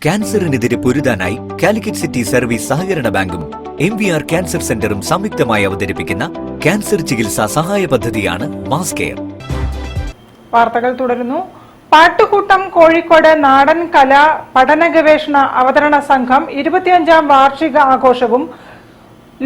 ക്യാൻസറിനെതിരെ പൊരുതാനായി Calicut city service സഹകരണ ബാങ്കും MVR cancer സെന്ററും സംയുക്തമായി അവതരിപ്പിക്കുന്ന ക്യാൻസർ ചികിത്സാ സഹായ പദ്ധതിയാണ് മാസ് കെയർ. വാർത്തകൾ തുടരുന്നു. പാട്ടുകൂട്ടം കോഴിക്കോട് നാടൻ കലാ പഠന ഗവേഷണ അവതരണ സംഘം 25ാം വാർഷിക ആഘോഷവും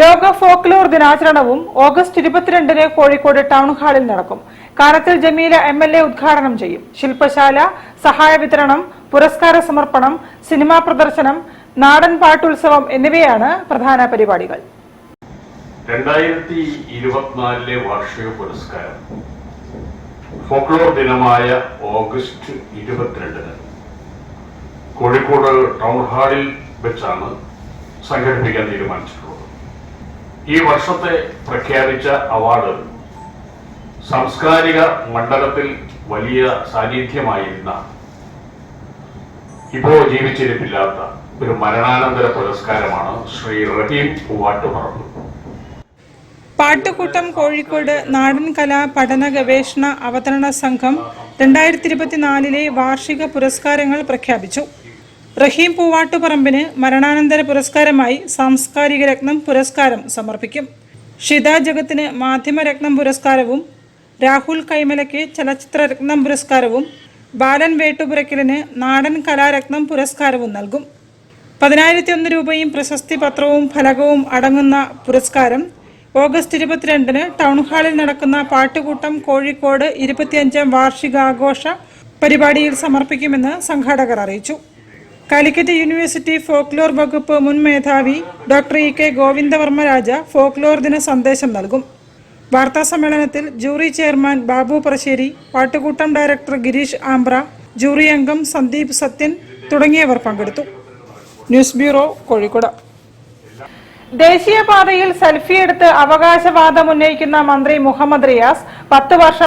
ലോക ഫോക്ലോർ ദിനാചരണവും ഓഗസ്റ്റ് 22-ന് കോഴിക്കോട് ടൗൺ ഹാളിൽ നടക്കും. കാനത്തിൽ ജമീല MLA ഉദ്ഘാടനം ചെയ്യും. ശില്പശാല, സഹായ വിതരണം, പുരസ്കാര സമർപ്പണം, സിനിമാ പ്രദർശനം, നാടൻ പാട്ടുത്സവം എന്നിവയാണ് പ്രധാന പരിപാടികൾ. 2024 വാർഷിക പുരസ്കാരം ഫോക്ലോർ ദിനമായ ഓഗസ്റ്റ് 22-ന് കോഴിക്കോട് ടൗൺ ഹാളിൽ വെച്ചാണ് സംഘടിപ്പിക്കാൻ തീരുമാനിച്ചിട്ടുള്ളത്. ഈ വർഷത്തെ പ്രഖ്യാപിച്ച അവാർഡ് സാംസ്കാരിക മണ്ഡലത്തിൽ വലിയ സാന്നിധ്യമായിരുന്ന, ഇപ്പോൾ ജീവിച്ചിരിപ്പില്ലാത്ത ഒരു മരണാനന്തര പുരസ്കാരമാണ് ശ്രീ റഹീം പൂവാട്ടുപറമ്പ്. പാട്ടുകൂട്ടം കോഴിക്കോട് നാടൻ കലാ പഠന ഗവേഷണ അവതരണ സംഘം 2024 വാർഷിക പുരസ്കാരങ്ങൾ പ്രഖ്യാപിച്ചു. റഹീം പൂവാട്ടുപറമ്പിന് മരണാനന്തര പുരസ്കാരമായി സാംസ്കാരിക രത്നം പുരസ്കാരം സമർപ്പിക്കും. ഷിത ജഗത്തിന് മാധ്യമരത്നം പുരസ്കാരവും രാഹുൽ കൈമലയ്ക്ക് ചലച്ചിത്ര രത്നം പുരസ്കാരവും ബാലൻ വേട്ടുപുരയ്ക്കലിന് നാടൻ കലാരത്നം പുരസ്കാരവും നൽകും. 10,001 രൂപയും പ്രശസ്തി പത്രവും ഫലകവും അടങ്ങുന്ന പുരസ്കാരം ഓഗസ്റ്റ് 22-ന് ടൗൺ ഹാളിൽ നടക്കുന്ന പാട്ടുകൂട്ടം കോഴിക്കോട് 25ാം വാർഷികാഘോഷ പരിപാടിയിൽ സമർപ്പിക്കുമെന്ന് സംഘാടകർ അറിയിച്ചു. കാലിക്കറ്റ് യൂണിവേഴ്സിറ്റി ഫോക്ലോർ വകുപ്പ് മുൻ മേധാവി ഡോക്ടർ EK ഗോവിന്ദവർമ്മ രാജ ഫോക്ലോർ ദിന സന്ദേശം നൽകും. വാർത്താ സമ്മേളനത്തിൽ jury chairman Babu Parassery, പാട്ടുകൂട്ടം director Girish ആംബ്ര, jury അംഗം സന്ദീപ് സത്യൻ തുടങ്ങിയവർ പങ്കെടുത്തു. News bureau, Kozhikode. ദേശീയപാതയിൽ സെൽഫി എടുത്ത് അവകാശവാദം ഉന്നയിക്കുന്ന മന്ത്രി മുഹമ്മദ് റിയാസ് 10 വർഷം